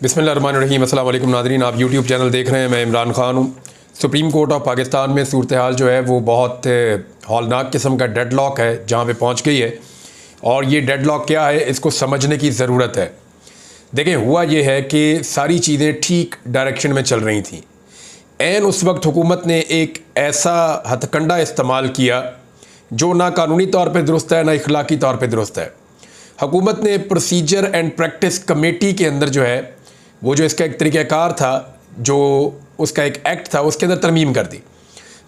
बिस्मिल्लाहिर्रहमानिर्रहीम। अस्सलाम वालेकुम नाज़रीन, आप यूट्यूब चैनल देख रहे हैं। मैं इमरान ख़ान हूँ। सुप्रीम कोर्ट ऑफ पाकिस्तान में सूरत हाल जो है वो बहुत हौलनाक किस्म का डेडलॉक है जहाँ पे पहुँच गई है, और ये डेडलॉक क्या है इसको समझने की ज़रूरत है। देखें, हुआ ये है कि सारी चीज़ें ठीक डायरेक्शन में चल रही थी। ऐन उस वक्त हुकूमत ने एक ऐसा हथकंडा इस्तेमाल किया जो ना कानूनी तौर पर दुरुस्त है, ना इखलाकी तौर पर दुरुस्त है। हुकूमत ने प्रोसीजर एंड प्रैक्टिस कमेटी के अंदर जो है वो जो इसका एक तरीक़ाकार था, जो उसका एक एक्ट था, उसके अंदर तरमीम कर दी,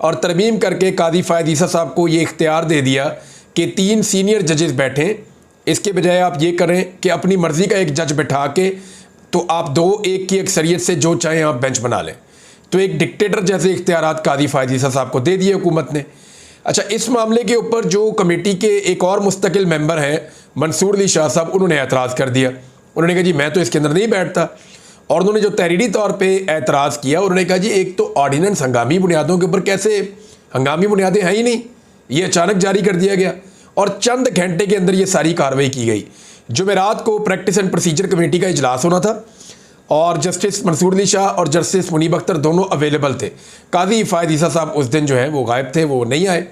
और तरमीम करके कादी फ़ायद ईसा साहब को ये इख्तियार दे दिया कि 3 सीनियर जजेस बैठें। इसके बजाय आप ये करें कि अपनी मर्ज़ी का एक जज बैठा के तो आप 2-1 की अक्सरियत से जो चाहें आप बेंच बना लें। तो एक डिक्टेटर जैसे इख्तियारात कादी फ़ायद ईसा साहब को दे दिए हुकूमत ने। अच्छा, इस मामले के ऊपर जो कमेटी के एक और मुस्तकिल मेंबर हैं मंसूर अली शाह साहब, उन्होंने एतराज़ कर दिया। उन्होंने कहा जी मैं तो इसके अंदर नहीं बैठता, और उन्होंने जो तहरीरी तौर पे एतराज़ किया, उन्होंने कहा जी एक तो ऑर्डिनेंस हंगामी बुनियादों के ऊपर, कैसे हंगामी बुनियादें हैं ही नहीं, ये अचानक जारी कर दिया गया और चंद घंटे के अंदर ये सारी कार्रवाई की गई। जुमेरात को प्रैक्टिस एंड प्रोसीजर कमेटी का इजलास होना था और जस्टिस मंसूर अली शाह और जस्टिस मुनीब अख्तर दोनों अवेलेबल थे। कादी फ़ायद ईसा साहब उस दिन जो है वो गायब थे, वो नहीं आए।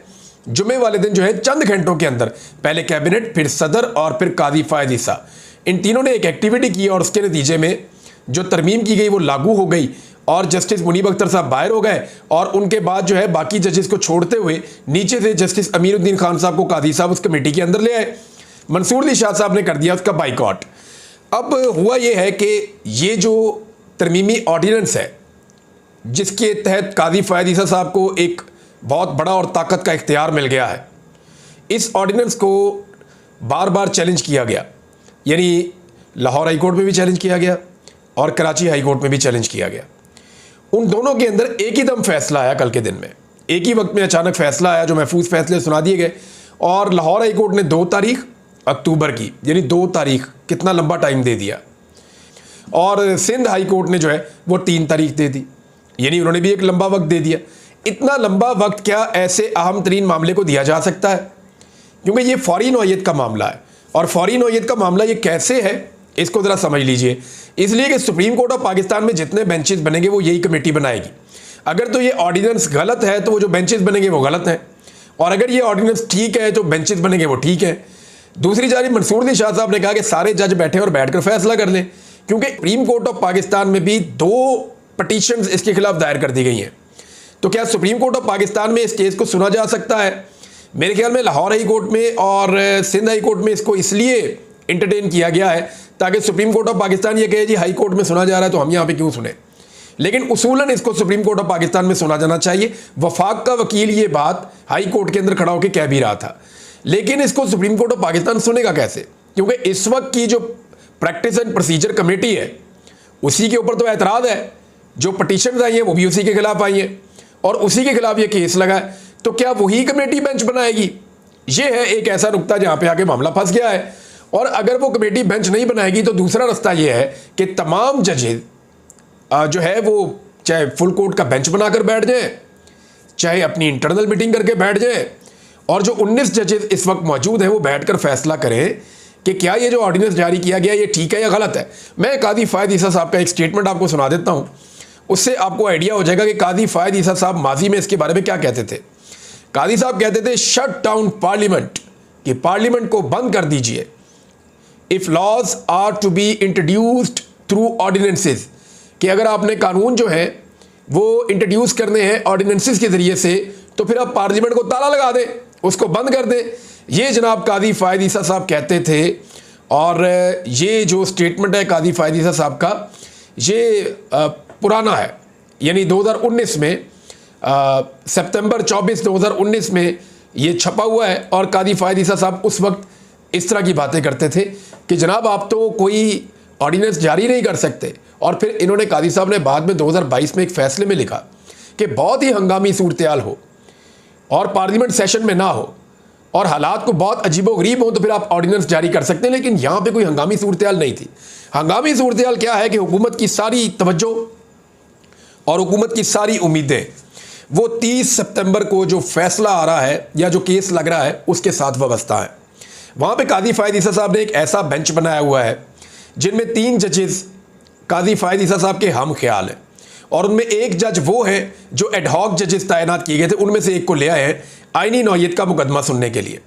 जुमे वाले दिन जो है चंद घंटों के अंदर पहले कैबिनेट, फिर सदर और फिर कादी फ़ायद ईसा, इन तीनों ने एक एक्टिविटी की और उसके नतीजे में जो तरमीम की गई वो लागू हो गई और जस्टिस मुनीब अख्तर साहब बाहर हो गए। और उनके बाद जो है बाकी जजेस को छोड़ते हुए नीचे से जस्टिस अमीरुद्दीन खान साहब को कादी साहब उस कमेटी के अंदर ले आए। मंसूर अली शाह साहब ने कर दिया उसका बाइकआउट। अब हुआ ये है कि ये जो तरमीमी ऑर्डिनेंस है जिसके तहत कादी फ़ायद ईसा साहब को एक बहुत बड़ा और ताकत का इख्तियार मिल गया है, इस ऑर्डिनेंस को बार बार चैलेंज किया गया। यानी लाहौर हाई कोर्ट में भी चैलेंज किया गया और कराची हाई कोर्ट में भी चैलेंज किया गया। उन दोनों के अंदर एक ही दम फैसला आया, कल के दिन में एक ही वक्त में अचानक फैसला आया जो महफूज फैसले सुना दिए गए। और लाहौर हाई कोर्ट ने 2 तारीख अक्टूबर की, यानी 2 तारीख, कितना लंबा टाइम दे दिया। और सिंध हाई कोर्ट ने जो है वो 3 तारीख दे दी, यानी उन्होंने भी एक लंबा वक्त दे दिया। इतना लंबा वक्त क्या ऐसे अहम तरीन मामले को दिया जा सकता है? क्योंकि ये फौरी नौयत का मामला है, और फौरी नौयत का मामला ये कैसे है इसको ज़रा समझ लीजिए। इसलिए कि सुप्रीम कोर्ट ऑफ पाकिस्तान में जितने बेंचेस बनेंगे वो यही कमेटी बनाएगी। अगर तो ये ऑर्डिनेंस गलत है तो वो जो बेंचेस बनेंगे वो गलत हैं, और अगर ये ऑर्डिनेंस ठीक है तो बेंचेस बनेंगे वो ठीक है। दूसरी जानिब मंसूर अली शाह साहब ने कहा कि सारे जज बैठे और बैठकर फैसला कर लें, क्योंकि सुप्रीम कोर्ट ऑफ पाकिस्तान में भी 2 पटिशन्स इसके खिलाफ दायर कर दी गई हैं। तो क्या सुप्रीम कोर्ट ऑफ पाकिस्तान में इस केस को सुना जा सकता है? मेरे ख्याल में लाहौर हाई कोर्ट में और सिंध हाई कोर्ट में इसको इसलिए इंटरटेन किया गया है ताकि सुप्रीम कोर्ट ऑफ पाकिस्तान ये कहे जी हाई कोर्ट में सुना जा रहा है तो हम यहाँ पे क्यों सुने। लेकिन उसूलन इसको सुप्रीम कोर्ट ऑफ पाकिस्तान में सुना जाना चाहिए। वफाक का वकील ये बात हाई कोर्ट के अंदर खड़ा होकर कह भी रहा था, लेकिन इसको सुप्रीम कोर्ट ऑफ पाकिस्तान सुनेगा कैसे? क्योंकि इस वक्त की जो प्रैक्टिस एंड प्रोसीजर कमेटी है उसी के ऊपर तो एतराज़ है, जो पटिशन आई हैं वो भी उसी के खिलाफ आई हैं और उसी के खिलाफ ये केस लगा है। तो क्या वही कमेटी बेंच बनाएगी? ये है एक ऐसा नुक्ता जहाँ पे आके मामला फंस गया है। और अगर वो कमेटी बेंच नहीं बनाएगी तो दूसरा रास्ता ये है कि तमाम जजेस जो है वो चाहे फुल कोर्ट का बेंच बनाकर बैठ जाए, चाहे अपनी इंटरनल मीटिंग करके बैठ जाए, और जो 19 जजेस इस वक्त मौजूद हैं वो बैठकर फैसला करें कि क्या ये जो ऑर्डिनेंस जारी किया गया ये ठीक है या गलत है। मैं कादी फ़ायद ईसा साहब का एक स्टेटमेंट आपको सुना देता हूँ, उससे आपको आइडिया हो जाएगा कि कादी फ़ायद ईसा साहब माजी में इसके बारे में क्या कहते थे। कादी साहब कहते थे शट डाउन पार्लियामेंट, कि पार्लियामेंट को बंद कर दीजिए। If laws are to be introduced through ordinances, कि अगर आपने कानून जो है वो इंट्रोड्यूस करने हैं ऑर्डिनेंसेस के ज़रिए से तो फिर आप पार्लियामेंट को ताला लगा दें, उसको बंद कर दें। ये जनाब कादी फ़ायद ईसा साहब कहते थे। और ये जो स्टेटमेंट है कादी फ़ायद ईसा साहब का, ये पुराना है, यानी 2019 में सितंबर 24 2019 में ये छपा हुआ है। और कादी फ़ायद ईसा साहब उस वक्त इस तरह की बातें करते थे कि जनाब आप तो कोई ऑर्डिनेंस जारी नहीं कर सकते। और फिर इन्होंने, कादी साहब ने बाद में 2022 में एक फ़ैसले में लिखा कि बहुत ही हंगामी सूरत-ए-हाल हो और पार्लियामेंट सेशन में ना हो और हालात को बहुत अजीबो-गरीब हो तो फिर आप ऑर्डिनेंस जारी कर सकते हैं। लेकिन यहाँ पे कोई हंगामी सूरत-ए-हाल नहीं थी। हंगामी सूरत-ए-हाल क्या है कि हुकूमत की सारी तवज्जो और हुकूमत की सारी उम्मीदें वो 30 सितंबर को जो फैसला आ रहा है या जो केस लग रहा है उसके साथ वाबस्ता है। वहाँ पे कादी फ़ायद ईसा साहब ने एक ऐसा बेंच बनाया हुआ है जिनमें 3 जजेस काजी फायद ईसा साहब के हम ख्याल हैं, और उनमें एक जज वो है जो एडहॉक जजेस तैनात किए गए थे, उनमें से एक को ले आए हैं आईनी नौयत का मुकदमा सुनने के लिए।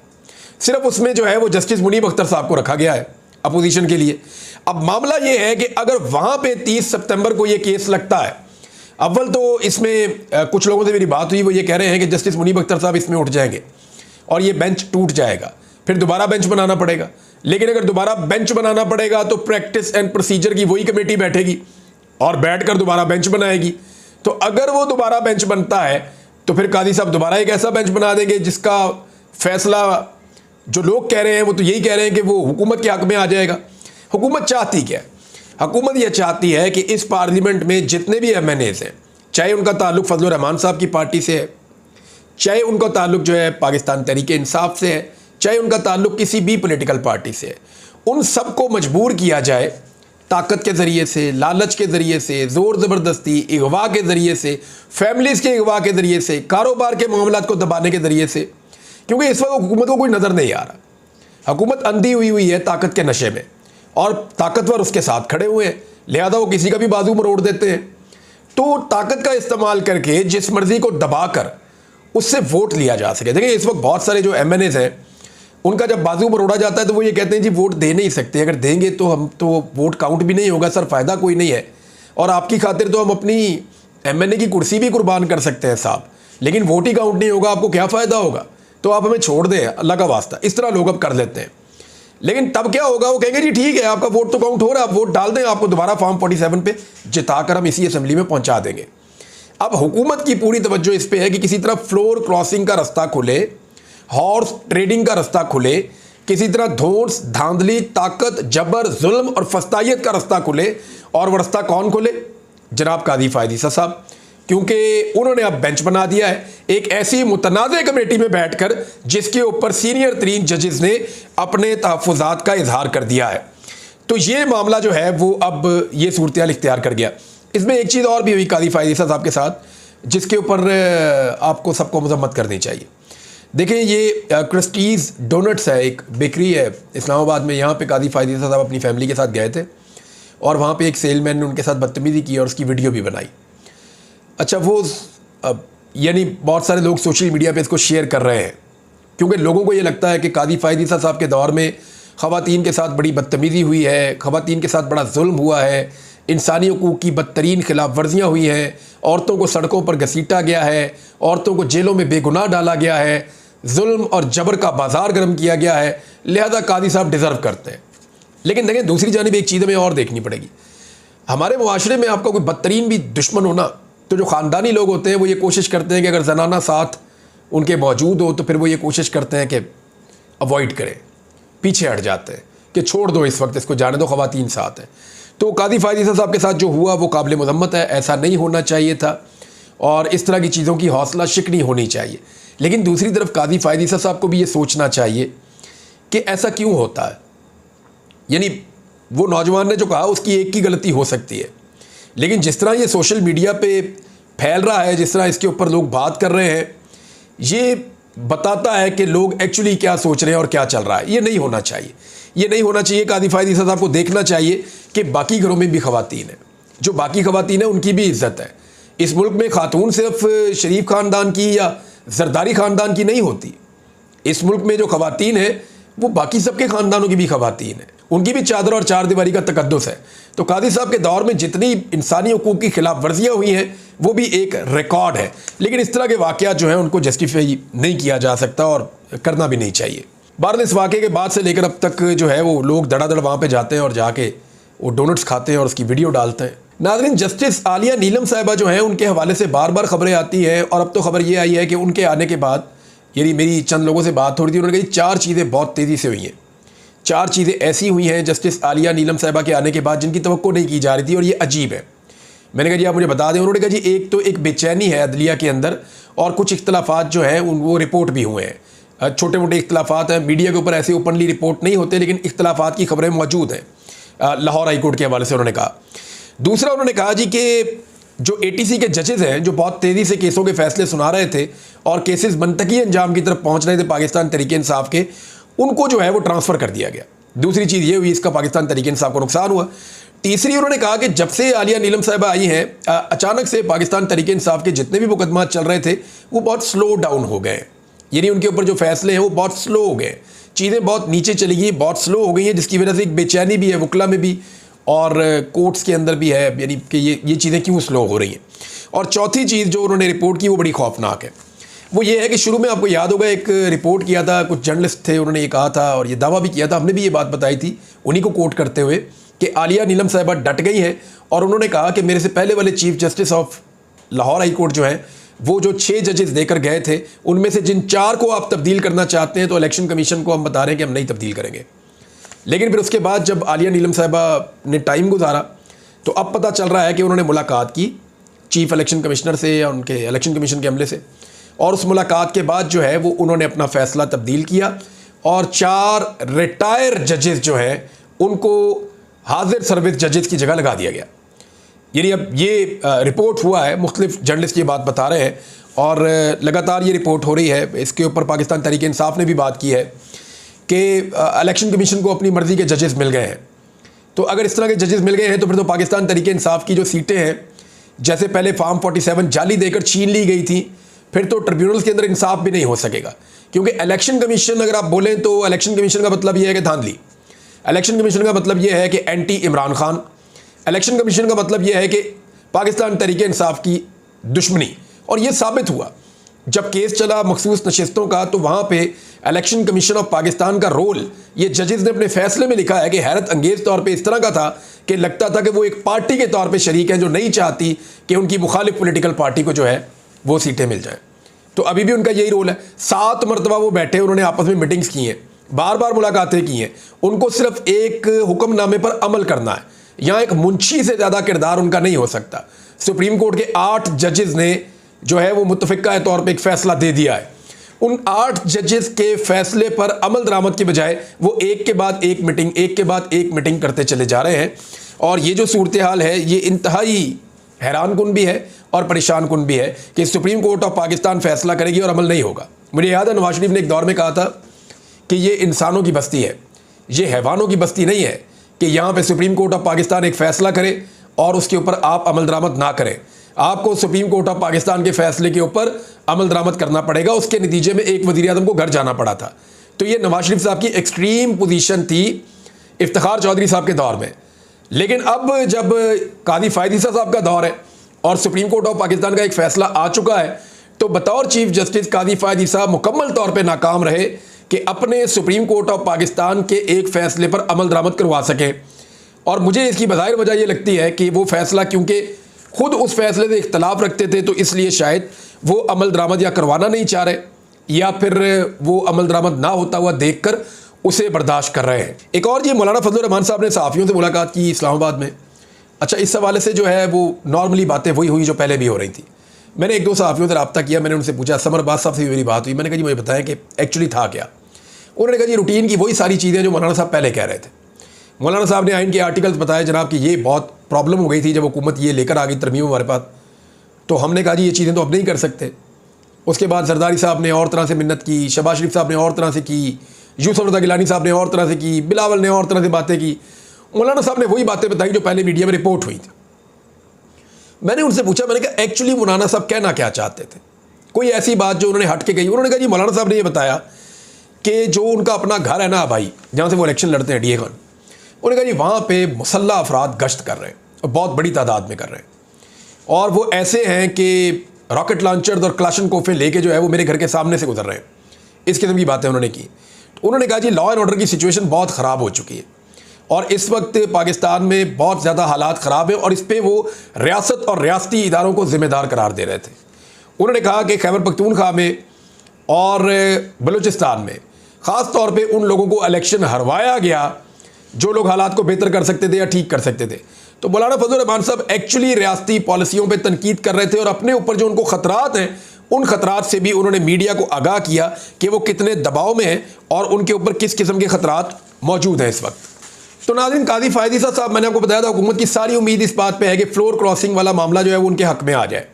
सिर्फ उसमें जो है वो जस्टिस मुनीब अख्तर साहब को रखा गया है अपोजिशन के लिए। अब मामला ये है कि अगर वहाँ पे 30 सितंबर को ये केस लगता है, अव्वल तो इसमें कुछ लोगों से मेरी बात हुई, वो ये कह रहे हैं कि जस्टिस मुनीब अख्तर साहब इसमें उठ जाएंगे और ये बेंच टूट जाएगा, फिर दोबारा बेंच बनाना पड़ेगा। लेकिन अगर दोबारा बेंच बनाना पड़ेगा तो प्रैक्टिस एंड प्रोसीजर की वही कमेटी बैठेगी और बैठकर दोबारा बेंच बनाएगी। तो अगर वो दोबारा बेंच बनता है तो फिर काजी साहब दोबारा एक ऐसा बेंच बना देंगे जिसका फैसला जो लोग कह रहे हैं वो तो यही कह रहे हैं कि वो हुकूमत के हक में आ जाएगा। हुकूमत चाहती क्या है? हुकूमत यह चाहती है कि इस पार्लियामेंट में जितने भी MNAs हैं, चाहे उनका ताल्लुक फजल रहमान साहब की पार्टी से है, चाहे उनका ताल्लुक जो है पाकिस्तान तहरीक इंसाफ से है, चाहे उनका ताल्लुक किसी भी पॉलिटिकल पार्टी से है, उन सबको मजबूर किया जाए ताकत के ज़रिए से, लालच के ज़रिए से, ज़ोर ज़बरदस्ती, अगवा के ज़रिए से, फैमिलीज़ के अगवा के ज़रिए से, कारोबार के मामलात को दबाने के ज़रिए से। क्योंकि इस वक्त हुकूमत को कोई नज़र नहीं आ रहा, हुकूमत अंधी हुई है ताकत के नशे में, और ताकतवर उसके साथ खड़े हुए हैं, लिहाजा वो किसी का भी बाजू मरोड़ देते हैं। तो ताकत का इस्तेमाल करके जिस मर्ज़ी को दबाकर उससे वोट लिया जा सके। देखिए इस वक्त बहुत सारे जो MNAs हैं उनका जब बाजू मरोड़ा जाता है तो वो ये कहते हैं जी वोट दे नहीं सकते, अगर देंगे तो हम तो वोट काउंट भी नहीं होगा सर, फ़ायदा कोई नहीं है, और आपकी खातिर तो हम अपनी MNA की कुर्सी भी कुर्बान कर सकते हैं साहब, लेकिन वोट ही काउंट नहीं होगा, आपको क्या फ़ायदा होगा, तो आप हमें छोड़ दें अल्लाह का वास्ता। इस तरह लोग अब कर लेते हैं। लेकिन तब क्या होगा, वो कहेंगे जी ठीक है आपका वोट तो काउंट हो रहा है, आप वोट डाल दें, आपको दोबारा फॉर्म 47 पे जिताकर हम इसी असेंबली में पहुंचा देंगे। अब हुकूमत की पूरी तवज्जो इस पे है कि किसी तरह फ्लोर क्रॉसिंग का रास्ता खुले, हॉर्स ट्रेडिंग का रास्ता खुले, किसी तरह धोस धांधली, ताकत, जबर, जुल्म और फस्तायत का रास्ता खुले। और वो रास्ता कौन खुले? जनाब काजी फायद ईसा साहब, क्योंकि उन्होंने अब बेंच बना दिया है एक ऐसी मुतनाज़ कमेटी में बैठकर जिसके ऊपर सीनियर तरीन जजेस ने अपने तहफ़्फ़ुज़ात का इजहार कर दिया है। तो ये मामला जो है वो अब ये सूरत इख्तियार कर गया। इसमें एक चीज़ और भी हुई काजी फायद ईसा साहब के साथ जिसके ऊपर आपको सबको मजम्मत करनी चाहिए। देखिए ये क्रिस्टीज़ डोनट्स है, एक बेकरी है इस्लामाबाद में, यहाँ पे काजी फायद ईसा साहब अपनी फैमिली के साथ गए थे और वहाँ पे एक सेलमैन ने उनके साथ बदतमीज़ी की और उसकी वीडियो भी बनाई। अच्छा वो यानी बहुत सारे लोग सोशल मीडिया पे इसको शेयर कर रहे हैं क्योंकि लोगों को ये लगता है कि काजी फायद ईसा साहब के दौर में ख़वातीन के साथ बड़ी बदतमीज़ी हुई है, ख़वातीन के साथ बड़ा जुल्म हुआ है, इंसानी हकूक़ की बदतरीन खिलाफ वर्जियाँ हुई हैं, औरतों को सड़कों पर घसीटा गया है, औरतों को जेलों में बेगुनाह डाला गया है, जुल्म और जबर का बाजार गर्म किया गया है, लिहाजा काजी साहब डिज़र्व करते हैं। लेकिन देखें दूसरी जानिब एक चीज़ हमें और देखनी पड़ेगी। हमारे मुआशरे में आपका कोई बदतरीन भी दुश्मन होना, तो जो ख़ानदानी लोग होते हैं वो ये कोशिश करते हैं कि अगर जनाना साथ उनके मौजूद हो तो फिर वो ये कोशिश करते हैं कि अवॉइड करें, पीछे हट जाते हैं कि छोड़ दो इस वक्त, इसको जाने दो, ख़वातीन साथ हैं। तो काजी फायद ईसा साहब के साथ जो हुआ वो काबिल मज़म्मत है, ऐसा नहीं होना चाहिए था और इस तरह की चीज़ों की हौसला शिकनी होनी चाहिए। लेकिन दूसरी तरफ काजी फायद ईसा साहब को भी ये सोचना चाहिए कि ऐसा क्यों होता है। यानी वो नौजवान ने जो कहा उसकी एक की गलती हो सकती है, लेकिन जिस तरह ये सोशल मीडिया पे फैल रहा है, जिस तरह इसके ऊपर लोग बात कर रहे हैं, ये बताता है कि लोग एक्चुअली क्या सोच रहे हैं और क्या चल रहा है। ये नहीं होना चाहिए, ये नहीं होना चाहिए। काजी फायद ईसा साहब को देखना चाहिए कि बाकी घरों में भी ख़वातीन हैं, जो बाकी ख़वातीन हैं उनकी भी इज़्ज़त है। इस मुल्क में खातून सिर्फ शरीफ ख़ानदान की या जरदारी ख़ानदान की नहीं होती। इस मुल्क में जो ख़वातीन हैं वो बाकी सबके ख़ानदानों की भी ख़वातीन हैं, उनकी भी चादर और चार दीवारी का तकद्दुस है। तो काजी साहब के दौर में जितनी इंसानी हकूक़ की खिलाफ वर्जियाँ हुई हैं वो भी एक रिकॉर्ड है। लेकिन इस तरह के वाक़यात जो हैं उनको जस्टिफाई नहीं किया जा सकता और करना भी नहीं चाहिए। बहरहाल इस वाक़े के बाद से लेकर अब तक जो है वो लोग धड़ाधड़ वहाँ पे जाते हैं और जाके वो डोनट्स खाते हैं और उसकी वीडियो डालते हैं। नाज़रीन, जस्टिस आलिया नीलम साहिबा जो हैं उनके हवाले से बार बार ख़बरें आती हैं और अब तो ख़बर ये आई है कि उनके आने के बाद, यानी मेरी चंद लोगों से बात हो रही थी, उन्होंने कहा 4 चीज़ें बहुत तेज़ी से हुई हैं। 4 चीज़ें ऐसी हुई हैं जस्टिस आलिया नीलम साहिबा के आने के बाद जिनकी तवक्को नहीं की जा रही थी और ये अजीब है। मैंने कहा जी आप मुझे बता दें। उन्होंने कहा जी एक तो एक बेचैनी है अदलिया के अंदर और कुछ इख्तलाफात जो हैं वो रिपोर्ट भी हुए हैं, छोटे मोटे इख्तलाफात हैं, मीडिया के ऊपर ऐसे ओपनली रिपोर्ट नहीं होते लेकिन इख्तलाफात की खबरें मौजूद हैं, लाहौर हाई कोर्ट के हवाले से उन्होंने कहा। दूसरा उन्होंने कहा जी कि जो ATC के जजेस हैं जो बहुत तेज़ी से केसों के फैसले सुना रहे थे और केसेस मनतकी अंजाम की तरफ पहुंच रहे थे पाकिस्तान तहरीक इंसाफ के, उनको जो है वो ट्रांसफ़र कर दिया गया। दूसरी चीज़ ये हुई इसका पाकिस्तान तहरीक इंसाफ को नुकसान हुआ। तीसरी उन्होंने कहा कि जब से आलिया नीलम साहिबा आई हैं अचानक से पाकिस्तान तहरीक इंसाफ के जितने भी मुकदमा चल रहे थे वो बहुत स्लो डाउन हो गए, यानी उनके ऊपर जो फैसले हैं वो बहुत स्लो हो गए, चीज़ें बहुत नीचे चली गई, बहुत स्लो हो गई हैं, जिसकी वजह से एक बेचैनी भी है वकला में भी और कोर्ट्स के अंदर भी है, यानी कि ये चीज़ें क्यों स्लो हो रही हैं। और चौथी चीज़ जो उन्होंने रिपोर्ट की वो बड़ी खौफनाक है, वो ये है कि शुरू में आपको याद होगा एक रिपोर्ट किया था, कुछ जर्नलिस्ट थे, उन्होंने ये कहा था और ये दावा भी किया था, हमने भी ये बात बताई थी उन्हीं को कोट करते हुए कि आलिया नीलम साहिबा डट गई हैं और उन्होंने कहा कि मेरे से पहले वाले chief justice of Lahore high court जो हैं वो जो 6 जजेस देकर गए थे उनमें से जिन 4 को आप तब्दील करना चाहते हैं तो इलेक्शन कमीशन को हम बता रहे हैं कि हम नहीं तब्दील करेंगे। लेकिन फिर उसके बाद जब आलिया नीलम साहिबा ने टाइम गुजारा तो अब पता चल रहा है कि उन्होंने मुलाकात की चीफ इलेक्शन कमिश्नर से या उनके इलेक्शन कमीशन के अमले से, और उस मुलाकात के बाद जो है वो उन्होंने अपना फ़ैसला तब्दील किया और 4 रिटायर जजेस जो हैं उनको हाजिर सर्विस जजेस की जगह लगा दिया गया। यानी अब ये रिपोर्ट हुआ है, मुख्तलिफ जर्नलिस्ट ये बात बता रहे हैं और लगातार ये रिपोर्ट हो रही है। इसके ऊपर पाकिस्तान तहरीक इंसाफ ने भी बात की है कि इलेक्शन कमीशन को अपनी मर्ज़ी के जजेस मिल गए हैं। तो अगर इस तरह के जजेस मिल गए हैं तो फिर तो पाकिस्तान तहरीक इंसाफ की जो सीटें हैं, जैसे पहले फार्म 47 जाली देकर छीन ली गई थी, फिर तो ट्रिब्यूनल्स के अंदर इंसाफ भी नहीं हो सकेगा, क्योंकि इलेक्शन कमीशन अगर आप बोलें तो इलेक्शन कमीशन का मतलब यह है कि धांधली, इलेक्शन कमीशन का मतलब यह है कि anti Imran Khan, election commission का मतलब यह है कि पाकिस्तान तहरीक इंसाफ की दुश्मनी। और यह साबित हुआ जब केस चला मखसूस नशिस्तों का, तो वहाँ पे इलेक्शन कमीशन ऑफ पाकिस्तान का रोल ये जजेस ने अपने फैसले में लिखा है कि हैरत अंगेज़ तौर पे इस तरह का था कि लगता था कि वो एक पार्टी के तौर पे शरीक हैं जो नहीं चाहती कि उनकी मुखालिफ पॉलिटिकल पार्टी को जो है वो सीटें मिल जाएं। तो अभी भी उनका यही रोल है। 7 मरतबा वो बैठे, उन्होंने आपस में मीटिंग्स की हैं, बार बार मुलाकातें की हैं, उनको सिर्फ एक हुक्मनामे पर अमल करना है। यहाँ एक मुंशी से ज़्यादा किरदार उनका नहीं हो सकता। सुप्रीम कोर्ट के 8 जजेस ने जो है वो मुत्तफ़िक़ा तौर पे एक फ़ैसला दे दिया है। उन 8 जजेस के फ़ैसले पर अमल दरामद के बजाय वो एक के बाद एक मीटिंग, एक के बाद एक मीटिंग करते चले जा रहे हैं। और ये जो सूरत हाल है ये इंतहाई हैरान कुन भी है और परेशान कुन भी है कि सुप्रीम कोर्ट ऑफ पाकिस्तान फ़ैसला करेगी और अमल नहीं होगा। मुझे याद है नवाज शरीफ ने एक दौर में कहा था कि ये इंसानों की बस्ती है, ये हैवानों की बस्ती नहीं है कि यहाँ पे सुप्रीम कोर्ट ऑफ पाकिस्तान एक फ़ैसला करे और उसके ऊपर आप अमल दरामद ना करें। आपको सुप्रीम कोर्ट ऑफ पाकिस्तान के फ़ैसले के ऊपर अमल दरामद करना पड़ेगा। उसके नतीजे में एक वज़ीर आज़म को घर जाना पड़ा था। तो ये नवाज शरीफ साहब की एक्सट्रीम पोजीशन थी इफ्तिखार चौधरी साहब के दौर में। लेकिन अब जब कादी फ़ायद साहब का दौर है और सुप्रीम कोर्ट ऑफ पाकिस्तान का एक फ़ैसला आ चुका है, तो बतौर चीफ जस्टिस कादी फ़ायद साहब मुकम्मल तौर पर नाकाम रहे कि अपने सुप्रीम कोर्ट ऑफ पाकिस्तान के एक फ़ैसले पर अमल दरामद करवा सकें। और मुझे इसकी बज़ाहिर वजह ये लगती है कि वो फ़ैसला क्योंकि खुद उस फैसले से इख्तलाफ रखते थे, तो इसलिए शायद वो अमल दरामद या करवाना नहीं चाह रहे या फिर वो अमल दरामद ना होता हुआ देखकर उसे बर्दाश्त कर रहे हैं। एक और जी मौलाना फजल रहमान साहब ने सहाफ़ियों से मुलाकात की इस्लामाबाद में। अच्छा, इस हवाले से जो है वो नॉर्मली बातें वही हुई जो पहले भी हो रही थी। मैंने 1-2 सहाफ़ियों से रब्ता किया, मैंने उनसे पूछा, समर अब्बास साहब से भी मेरी बात हुई, मैंने कहा जी मुझे बताएं कि एक्चुअली था क्या। उन्होंने कहा जी रूटीन की वही सारी चीज़ें जो मौलाना साहब पहले कह रहे थे। मौलाना साहब ने आइन के आर्टिकल्स बताए जनाब कि ये बहुत प्रॉब्लम हो गई थी जब हुकूमत ये लेकर आ गई तरमीम हमारे पास, तो हमने कहा जी ये चीज़ें तो अब नहीं कर सकते। उसके बाद जरदारी साहब ने और तरह से मिन्नत की, शहबाज शरीफ साहब ने और तरह से की, यूसुफ रज़ा गिलानी साहब ने और तरह से की, बिलावल ने और तरह से बातें की। मौलाना साहब ने वही बातें बताई जो पहले मीडिया में रिपोर्ट हुई थी। मैंने उनसे पूछा, मैंने कहा एक्चुअली मौलाना साहब कहना क्या चाहते थे, कोई ऐसी बात जो उन्होंने हट के कही। उन्होंने कहा जी मौलाना साहब ने ये बताया कि जो उनका अपना घर है ना भाई, जहाँ से वो इलेक्शन लड़ते हैं DA खान, उन्होंने कहा जी वहाँ पे मुसल्लह अफराद गश्त कर रहे हैं और बहुत बड़ी तादाद में कर रहे हैं, और वो ऐसे हैं कि रॉकेट लॉन्चर्स और क्लाशन कोफे लेके जो है वो मेरे घर के सामने से गुजर रहे हैं। इस किस्म की बातें उन्होंने की। उन्होंने कहा जी लॉ एंड ऑर्डर की सिचुएशन बहुत ख़राब हो चुकी है और इस वक्त पाकिस्तान में बहुत ज़्यादा हालात ख़राब है और इस पर वो रियासत और रियासती इदारों को ज़िम्मेदार करार दे रहे थे। उन्होंने कहा कि खैबर पख्तूनख्वा में और बलूचिस्तान में ख़ास तौर पे उन लोगों को इलेक्शन हरवाया गया जो लोग हालात को बेहतर कर सकते थे या ठीक कर सकते थे। तो मौलाना फजल रहमान साहब एक्चुअली रियासती पॉलिसियों पे तनकीद कर रहे थे और अपने ऊपर जो उनको ख़तरात हैं उन ख़तरात से भी उन्होंने मीडिया को आगाह किया कि वो कितने दबाव में हैं और उनके ऊपर किस किस्म के ख़तरात मौजूद हैं इस वक्त। तो नाज़रीन, कादी फ़ायद साहब, मैंने आपको बताया था हुकूमत की सारी उम्मीद इस बात पे है कि फ्लोर क्रॉसिंग वाला मामला जो है वो उनके हक़ में आ जाए।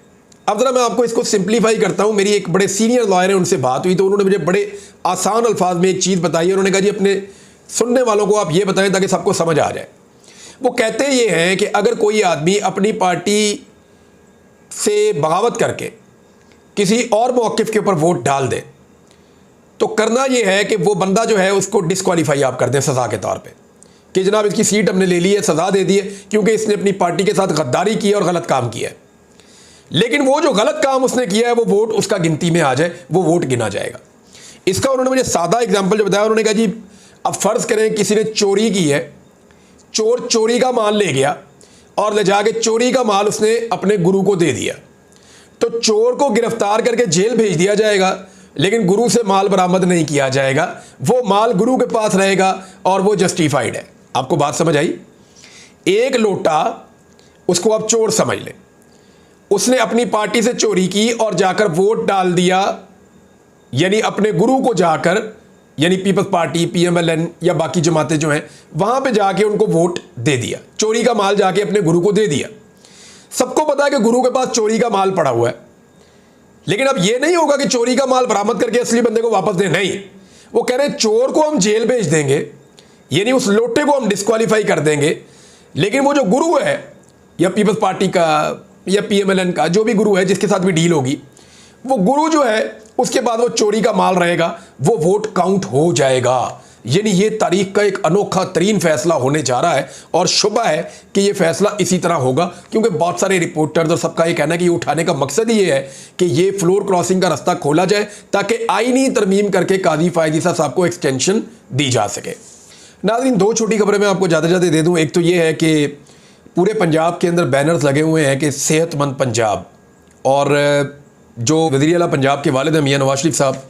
अब ज़रा मैं आपको इसको सिंप्लीफाई करता हूँ। मेरी एक बड़े सीनियर लॉयर है, उनसे बात हुई तो उन्होंने मुझे बड़े आसान अल्फाज में एक चीज़ बताई। उन्होंने कहा जी अपने सुनने वालों को आप ये बताएं ताकि सबको समझ आ जाए। वो कहते ये हैं कि अगर कोई आदमी अपनी पार्टी से बगावत करके किसी और मौक़िफ़ के ऊपर वोट डाल दे तो करना ये है कि वो बंदा जो है उसको डिस्क्वालीफाई आप कर दें सज़ा के तौर पे कि जनाब इसकी सीट हमने ले ली है, सज़ा दे दी है क्योंकि इसने अपनी पार्टी के साथ गद्दारी की है और गलत काम किया है। लेकिन वो जो गलत काम उसने किया है वो वोट उसका गिनती में आ जाए, वो वोट गिना जाएगा। इसका उन्होंने मुझे सादा एग्जाम्पल जो बताया, उन्होंने कहा जी अब फ़र्ज़ करें किसी ने चोरी की है, चोर चोरी का माल ले गया और ले जाके चोरी का माल उसने अपने गुरु को दे दिया, तो चोर को गिरफ्तार करके जेल भेज दिया जाएगा लेकिन गुरु से माल बरामद नहीं किया जाएगा, वो माल गुरु के पास रहेगा और वो जस्टिफाइड है। आपको बात समझ आई? एक लोटा उसको आप चोर समझ लें, उसने अपनी पार्टी से चोरी की और जाकर वोट डाल दिया, यानी अपने गुरु को जाकर, यानी पीपल्स पार्टी, PMLN या बाकी जमातें जो हैं वहां पे जाके उनको वोट दे दिया, चोरी का माल जाके अपने गुरु को दे दिया। सबको पता है कि गुरु के पास चोरी का माल पड़ा हुआ है, लेकिन अब ये नहीं होगा कि चोरी का माल बरामद करके असली बंदे को वापस दें, नहीं, वो कह रहे हैं चोर को हम जेल भेज देंगे, यानी उस लोटे को हम डिस्क्वालीफाई कर देंगे, लेकिन वो जो गुरु है या पीपल्स पार्टी का या PMLN का जो भी गुरु है जिसके साथ भी डील होगी, वो गुरु जो है उसके बाद वो चोरी का माल रहेगा, वो वोट काउंट हो जाएगा। यानी ये तारीख का एक अनोखा तरीन फैसला होने जा रहा है और शुबा है कि ये फैसला इसी तरह होगा, क्योंकि बहुत सारे रिपोर्टर्स और सबका ये कहना है कि ये उठाने का मकसद ही ये है कि ये फ्लोर क्रॉसिंग का रास्ता खोला जाए ताकि आईनी तरमीम करके काजी फायद ईसा साहब को एक्सटेंशन दी जा सके। नाज़रीन, दो छोटी खबरें मैं आपको ज़्यादा दे दूँ। एक तो ये है कि पूरे पंजाब के अंदर बैनर्स लगे हुए हैं कि सेहतमंद पंजाब, और जो वज़ीर आला पंजाब के वालिद हैं मियां नवाज शरीफ साहब,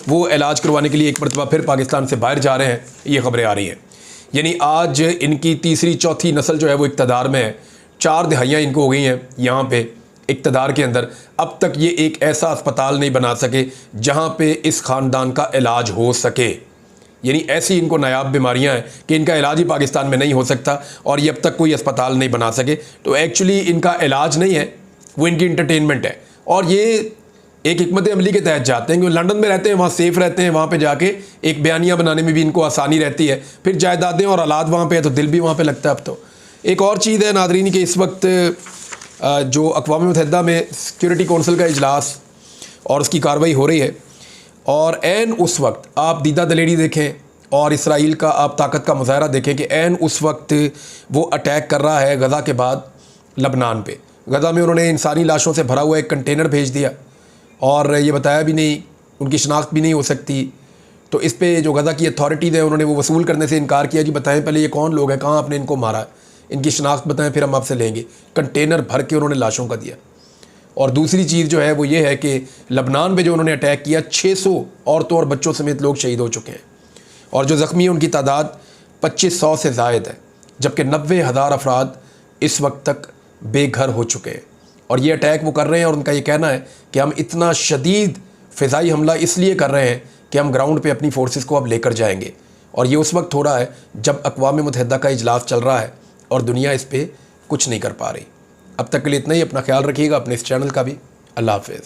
वो इलाज करवाने के लिए एक मरतबा फिर पाकिस्तान से बाहर जा रहे हैं, ये खबरें आ रही हैं। यानी आज इनकी तीसरी चौथी नस्ल जो है वो इक़्तिदार में है, 4 दहाइयाँ इनको हो गई हैं यहाँ पे इक़्तिदार के अंदर। अब तक ये एक ऐसा अस्पताल नहीं बना सके जहाँ पे इस ख़ानदान का इलाज हो सके, यानी ऐसी इनको नायाब बीमारियाँ हैं कि इनका इलाज ही पाकिस्तान में नहीं हो सकता और ये अब तक कोई अस्पताल नहीं बना सके। तो एक्चुअली इनका इलाज नहीं है, वो इनकी इंटरटेनमेंट है, और ये एक हिकमत अमली के तहत जाते हैं, क्योंकि लंदन में रहते हैं, वहाँ सेफ़ रहते हैं, वहाँ पे जाके एक बयानिया बनाने में भी इनको आसानी रहती है, फिर जायदादें और औलाद वहाँ पे है तो दिल भी वहाँ पे लगता है। अब तो एक और चीज़ है नादरीन कि इस वक्त जो अक़वाम मुत्तहिदा में सिक्योरिटी कौंसिल का इजलास और उसकी कार्रवाई हो रही है, और ऐन उस वक्त आप दीदा दलेरी देखें और इसराइल का आप ताकत का मुज़ाहरा देखें कि ऐन उस वक्त वो अटैक कर रहा है गज़ा के बाद लबनान पे। गज़ा में उन्होंने इंसानी लाशों से भरा हुआ एक कंटेनर भेज दिया और ये बताया भी नहीं, उनकी शनाख्त भी नहीं हो सकती। तो इस पे जो गज़ा की अथॉरिटीज़ हैं उन्होंने वो वसूल करने से इनकार किया, जी बताएं पहले ये कौन लोग हैं, कहाँ आपने इनको मारा है, इनकी शनाख्त बताएं फिर हम आपसे लेंगे। कंटेनर भर के उन्होंने लाशों का दिया। और दूसरी चीज़ जो है वो ये है कि लबनान में जो उन्होंने अटैक किया, 600 औरतों और बच्चों समेत लोग शहीद हो चुके हैं, और जो ज़ख्मी हैं उनकी तादाद 2500 से ज़ायद है, जबकि 90,000 अफराद इस वक्त तक बेघर हो चुके हैं। और ये अटैक वो कर रहे हैं और उनका ये कहना है कि हम इतना शदीद फ़िज़ाई हमला इसलिए कर रहे हैं कि हम ग्राउंड पे अपनी फोर्सेस को अब लेकर जाएंगे। और ये उस वक्त हो रहा है जब अक़वाम मुत्तहिदा का इजलास चल रहा है और दुनिया इस पर कुछ नहीं कर पा रही। अब तक के लिए इतना ही। अपना ख्याल रखिएगा, अपने इस चैनल का भी। अल्लाह हाफ़िज़।